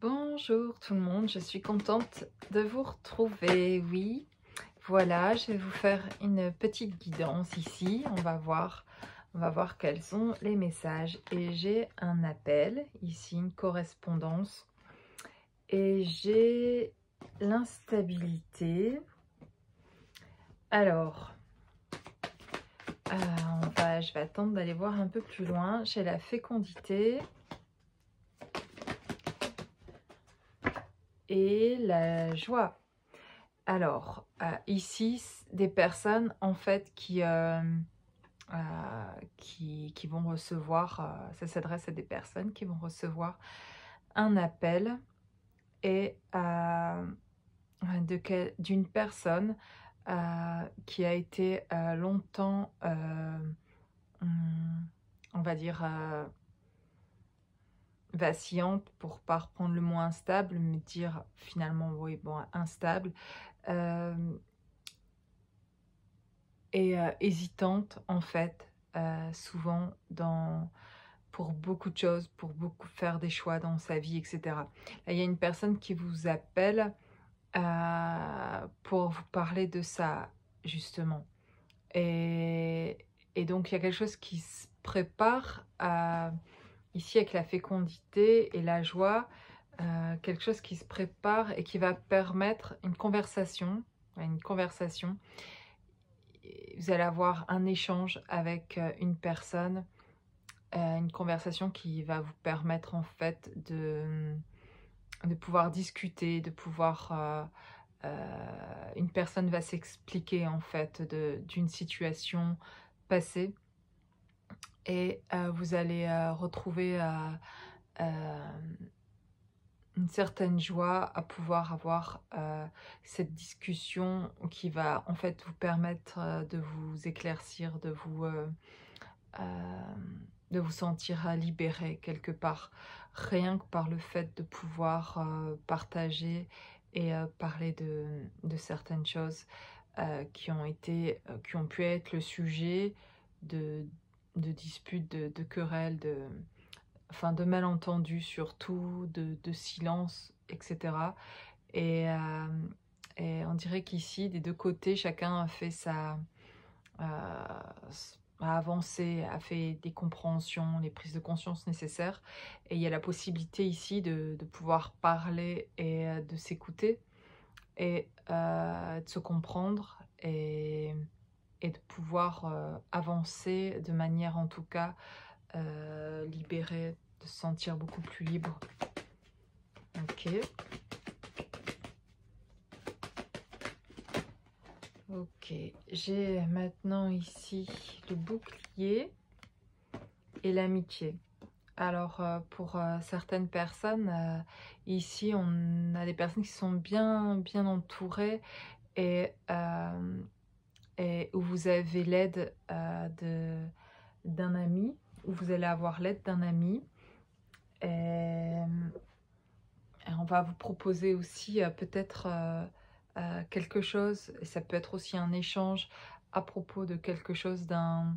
Bonjour tout le monde, je suis contente de vous retrouver. Oui, voilà, je vais vous faire une petite guidance ici. On va voir quels sont les messages. Et j'ai un appel, ici une correspondance. Et j'ai l'instabilité. Alors, je vais attendre d'aller voir un peu plus loin. J'ai la fécondité. Et la joie. Alors, ici, des personnes en fait qui vont recevoir, ça s'adresse à des personnes qui vont recevoir un appel et d'une personne qui a été longtemps, on va dire, vacillante, pour pas reprendre le mot instable, mais dire finalement, oui, bon, instable, et hésitante en fait, souvent pour beaucoup de choses, pour faire des choix dans sa vie, etc. Là, il y a une personne qui vous appelle pour vous parler de ça, justement. Et, et donc, il y a quelque chose qui se prépare ici avec la fécondité et la joie, quelque chose qui se prépare et qui va permettre une conversation. Vous allez avoir un échange avec une personne, une conversation qui va vous permettre en fait de pouvoir discuter, de pouvoir... une personne va s'expliquer en fait d'une situation passée et vous allez retrouver une certaine joie à pouvoir avoir cette discussion qui va en fait vous permettre de vous éclaircir, de vous sentir libéré quelque part, rien que par le fait de pouvoir partager et parler de certaines choses qui ont pu être le sujet de disputes, de querelles, de malentendus surtout, de silence, etc. Et, et on dirait qu'ici, des deux côtés, chacun a fait a avancé, a fait des compréhensions, les prises de conscience nécessaires. Et il y a la possibilité ici de pouvoir parler et de s'écouter et de se comprendre et de pouvoir avancer de manière en tout cas libérée, de se sentir beaucoup plus libre. Ok. Ok, j'ai maintenant ici le bouclier et l'amitié. Alors pour certaines personnes, ici on a des personnes qui sont bien entourées et où vous avez l'aide d'un ami, où vous allez avoir l'aide d'un ami. Et on va vous proposer aussi peut-être quelque chose, et ça peut être aussi un échange à propos de quelque chose d'un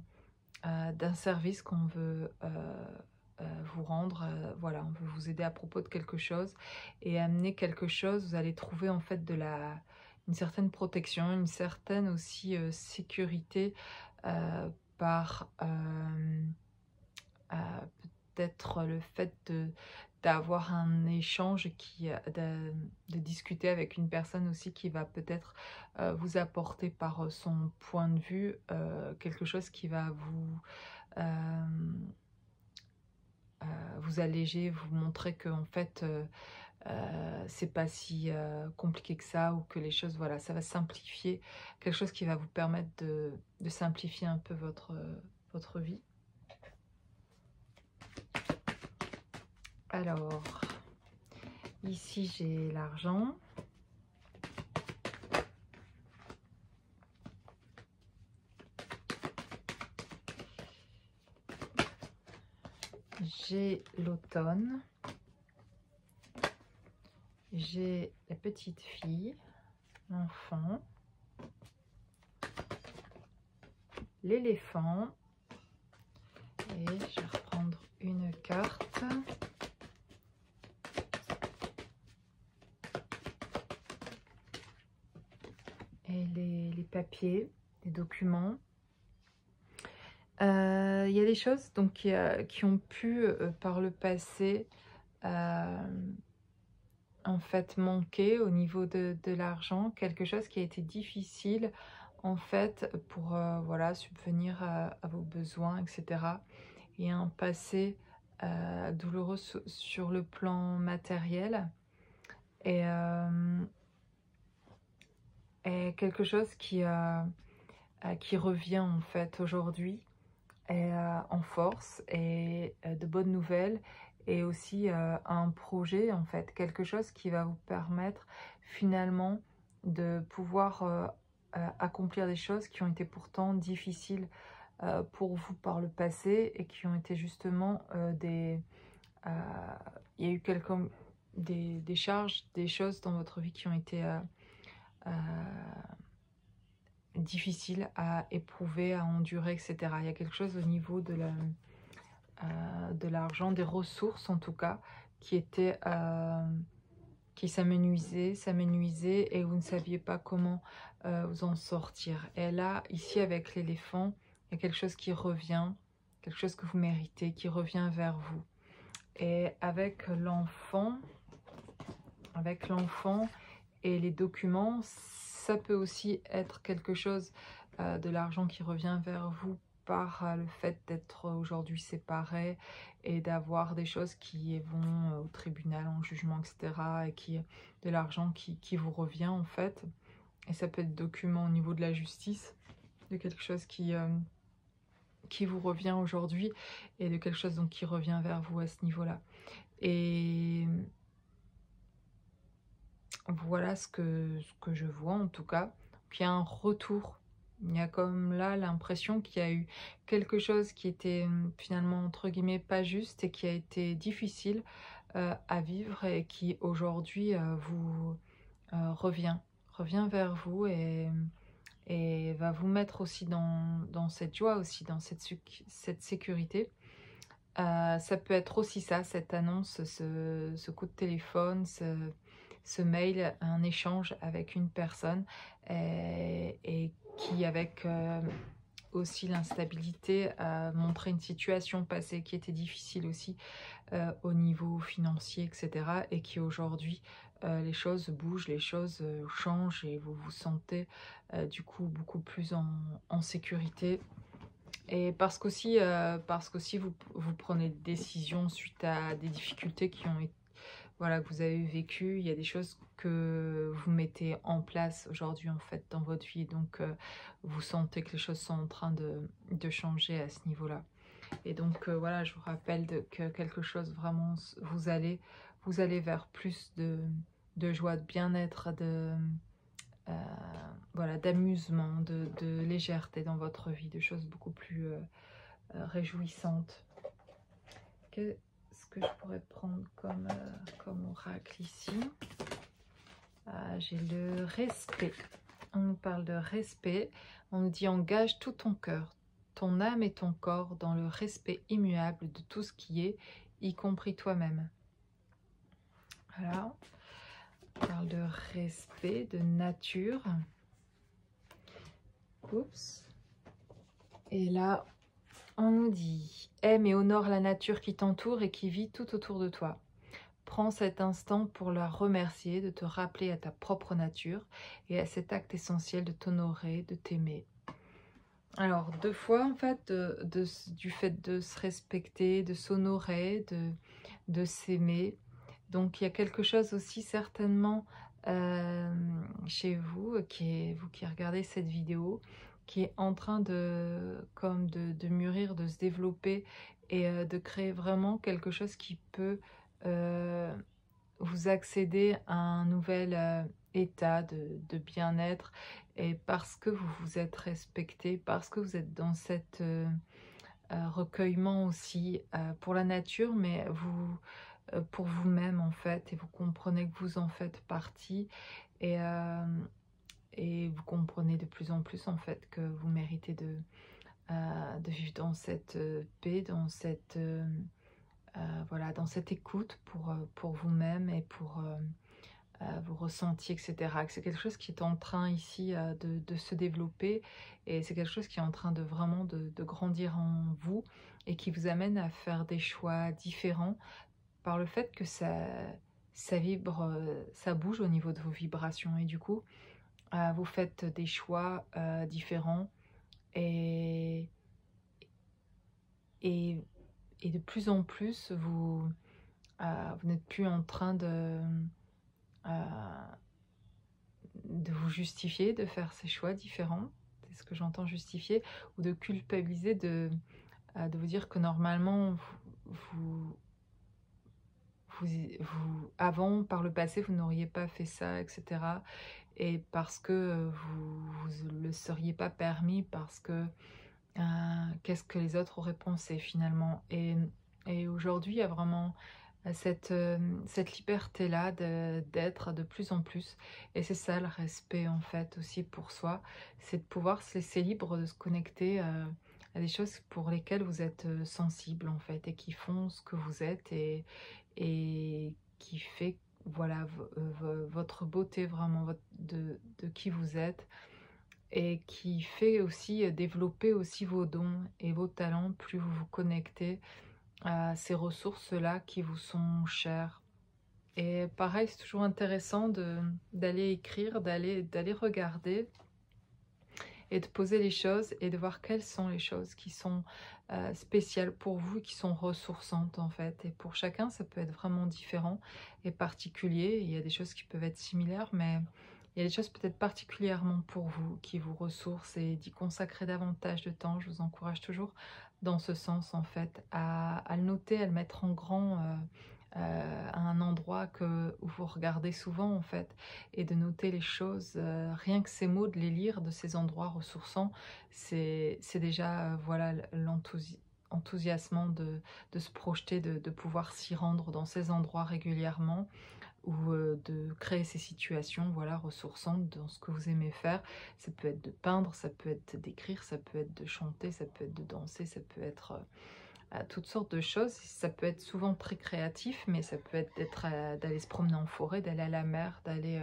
service qu'on veut vous rendre. Voilà, on veut vous aider à propos de quelque chose et amener quelque chose. Vous allez trouver en fait une certaine protection, une certaine aussi sécurité par peut-être le fait d'avoir un échange, de discuter avec une personne aussi qui va peut-être vous apporter par son point de vue quelque chose qui va vous alléger, vous montrer que en fait c'est pas si compliqué que ça, ou que les choses, voilà, ça va simplifier, quelque chose qui va vous permettre de simplifier un peu votre vie. Alors, ici j'ai l'argent. J'ai l'automne. J'ai la petite fille, l'enfant, l'éléphant. Et je vais reprendre une carte. et les papiers, les documents. Il y a des choses donc, qui ont pu, par le passé, en fait, manquer au niveau de l'argent. Quelque chose qui a été difficile, en fait, pour voilà, subvenir à vos besoins, etc. Et un passé douloureux sur le plan matériel. Et quelque chose qui revient en fait aujourd'hui en force et de bonnes nouvelles, et aussi un projet en fait, quelque chose qui va vous permettre finalement de pouvoir accomplir des choses qui ont été pourtant difficiles pour vous par le passé, et qui ont été justement il y a eu des charges, des choses dans votre vie qui ont été euh, difficiles à éprouver, à endurer, etc. Il y a quelque chose au niveau de l'argent, des ressources en tout cas, qui était qui s'amenuisait, et vous ne saviez pas comment vous en sortir. Et là, ici avec l'éléphant, il y a quelque chose qui revient, quelque chose que vous méritez, qui revient vers vous. Et avec l'enfant et les documents, ça peut aussi être quelque chose de l'argent qui revient vers vous par le fait d'être aujourd'hui séparés et d'avoir des choses qui vont au tribunal, en jugement, etc. Et de l'argent qui vous revient en fait. Et ça peut être document au niveau de la justice, de quelque chose qui vous revient aujourd'hui, et de quelque chose donc qui revient vers vous à ce niveau-là. Et voilà ce que je vois en tout cas. Il y a un retour. Il y a comme là l'impression qu'il y a eu quelque chose qui était finalement entre guillemets pas juste, et qui a été difficile à vivre, et qui aujourd'hui vous revient vers vous, et va vous mettre aussi dans cette joie, aussi dans cette sécurité. Ça peut être aussi ça, cette annonce, ce coup de téléphone, ce mail, un échange avec une personne, et qui, avec aussi l'instabilité, a montré une situation passée qui était difficile aussi au niveau financier, etc. Et qui aujourd'hui, les choses bougent, les choses changent, et vous vous sentez du coup beaucoup plus en sécurité. Et parce qu'aussi vous prenez des décisions suite à des difficultés qui ont été, voilà, que vous avez vécues. Il y a des choses que vous mettez en place aujourd'hui en fait dans votre vie, donc vous sentez que les choses sont en train de changer à ce niveau-là. Et donc voilà, je vous rappelle que quelque chose vraiment, vous allez vers plus de joie, de bien-être, voilà, d'amusement, de légèreté dans votre vie, de choses beaucoup plus réjouissantes. Qu'est-ce que je pourrais prendre comme oracle ici? J'ai le respect. On nous parle de respect. On nous dit: engage tout ton cœur, ton âme et ton corps dans le respect immuable de tout ce qui est, y compris toi-même. Voilà. On parle de respect, de nature. Oups. Et là, on nous dit: aime et honore la nature qui t'entoure et qui vit tout autour de toi. Prends cet instant pour la remercier, de te rappeler à ta propre nature et à cet acte essentiel de t'honorer, de t'aimer. Alors, deux fois, en fait, du fait de se respecter, de s'honorer, de s'aimer. Donc, il y a quelque chose aussi certainement chez vous, vous qui regardez cette vidéo, qui est en train de mûrir, de se développer, et de créer vraiment quelque chose qui peut vous accéder à un nouvel état de bien-être, et parce que vous vous êtes respecté, parce que vous êtes dans cet recueillement aussi pour la nature, mais pour vous-même en fait, et vous comprenez que vous en faites partie, et vous comprenez de plus en plus en fait que vous méritez de vivre dans cette paix, dans cette voilà, dans cette écoute pour vous-même, et pour vos ressentis, etc. Que c'est quelque chose qui est en train ici de se développer et c'est quelque chose qui est en train de vraiment de grandir en vous et qui vous amène à faire des choix différents par le fait que ça vibre, ça bouge au niveau de vos vibrations et du coup, vous faites des choix différents et, et, et de plus en plus, vous n'êtes plus en train euh, de vous justifier, de faire ces choix différents, c'est ce que j'entends justifier, ou de culpabiliser, de vous dire que normalement, vous, avant, par le passé, vous n'auriez pas fait ça, etc. Et parce que vous ne le seriez pas permis, parce que qu'est-ce que les autres auraient pensé finalement. Et aujourd'hui, il y a vraiment cette liberté-là d'être de plus en plus. Et c'est ça le respect en fait aussi pour soi, c'est de pouvoir se laisser libre de se connecter à des choses pour lesquelles vous êtes sensible en fait et qui font ce que vous êtes et qui fait voilà votre beauté vraiment de qui vous êtes et qui fait aussi développer aussi vos dons et vos talents plus vous vous connectez à ces ressources-là qui vous sont chères. Et pareil, c'est toujours intéressant d'aller écrire, d'aller regarder et de poser les choses et de voir quelles sont les choses qui sont spéciales pour vous et qui sont ressourçantes en fait. Et pour chacun, ça peut être vraiment différent et particulier. Il y a des choses qui peuvent être similaires, mais il y a des choses peut-être particulièrement pour vous qui vous ressourcent et d'y consacrer davantage de temps. Je vous encourage toujours dans ce sens en fait à le noter, à le mettre en grand à un endroit où vous regardez souvent en fait et de noter les choses, rien que ces mots, de les lire de ces endroits ressourçants, c'est déjà voilà l'enthousiasme de se projeter, de pouvoir s'y rendre dans ces endroits régulièrement ou de créer ces situations voilà ressourçantes dans ce que vous aimez faire. Ça peut être de peindre, ça peut être d'écrire, ça peut être de chanter, ça peut être de danser, ça peut être toutes sortes de choses. Ça peut être souvent très créatif, mais ça peut être d'aller se promener en forêt, d'aller à la mer, d'aller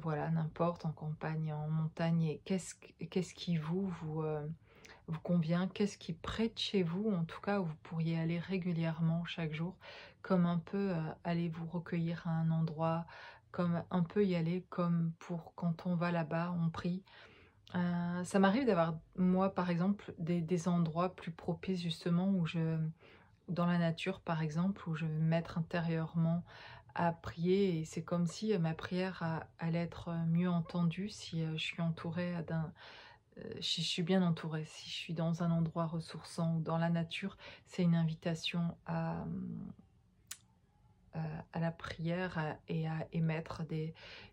voilà n'importe, en campagne, en montagne. Et qu'est-ce qui vous convient, qu'est-ce qui est près de chez vous, en tout cas où vous pourriez aller régulièrement chaque jour, comme un peu aller vous recueillir à un endroit, comme un peu y aller comme pour quand on va là-bas, on prie. Ça m'arrive d'avoir, moi par exemple, des endroits plus propices justement dans la nature par exemple, où je vais me mettre intérieurement à prier et c'est comme si ma prière allait être mieux entendue si je suis entourée si je suis bien entourée, si je suis dans un endroit ressourçant ou dans la nature, c'est une invitation à la prière et à émettre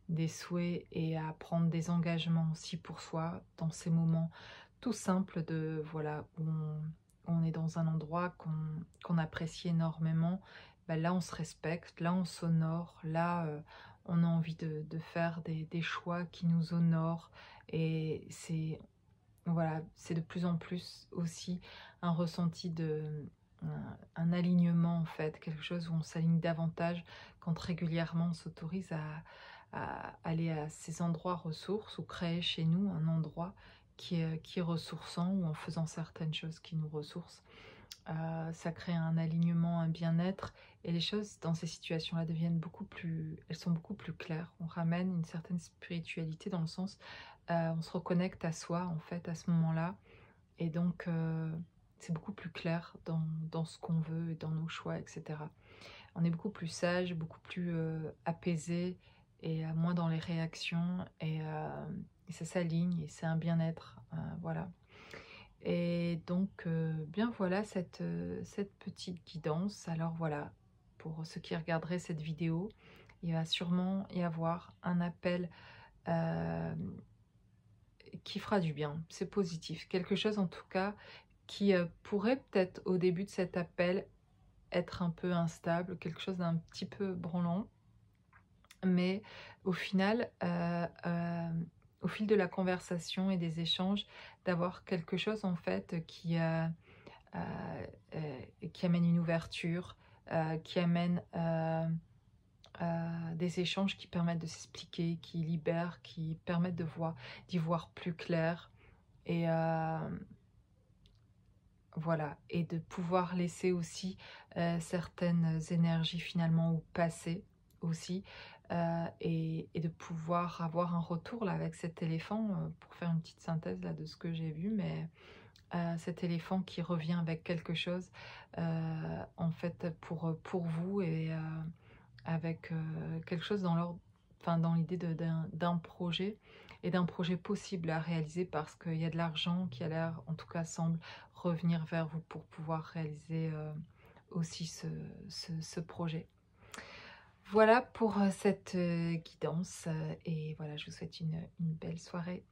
des souhaits et à prendre des engagements aussi pour soi dans ces moments tout simples de voilà où on est dans un endroit qu'on apprécie énormément. Ben là on se respecte, là on s'honore, là on a envie de faire des choix qui nous honorent et c'est voilà, c'est de plus en plus aussi un ressenti un alignement en fait, quelque chose où on s'aligne davantage quand régulièrement on s'autorise à aller à ces endroits ressources ou créer chez nous un endroit qui est ressourçant ou en faisant certaines choses qui nous ressourcent. Ça crée un alignement, un bien-être et les choses dans ces situations-là deviennent elles sont beaucoup plus claires. On ramène une certaine spiritualité dans le sens, on se reconnecte à soi en fait à ce moment-là et donc c'est beaucoup plus clair dans ce qu'on veut et dans nos choix, etc. On est beaucoup plus sage, beaucoup plus apaisé et moins dans les réactions et ça s'aligne et c'est un bien-être, voilà. Et donc, bien voilà cette petite guidance. Alors voilà, pour ceux qui regarderaient cette vidéo, il va sûrement y avoir un appel euh, qui fera du bien. C'est positif. Quelque chose en tout cas qui pourrait peut-être au début de cet appel être un peu instable, quelque chose d'un petit peu branlant. Mais au final, au fil de la conversation et des échanges, d'avoir quelque chose en fait qui amène une ouverture, qui amène des échanges qui permettent de s'expliquer, qui libèrent, qui permettent d'y voir plus clair. Et voilà, et de pouvoir laisser aussi certaines énergies finalement au passé aussi, et de pouvoir avoir un retour là avec cet éléphant, pour faire une petite synthèse là de ce que j'ai vu, mais cet éléphant qui revient avec quelque chose en fait pour vous, et avec quelque chose dans l'ordre, enfin dans l'idée d'un projet, et d'un projet possible à réaliser, parce qu'il y a de l'argent qui a l'air, en tout cas semble, revenir vers vous pour pouvoir réaliser aussi ce projet. Voilà pour cette guidance, et voilà, je vous souhaite une belle soirée.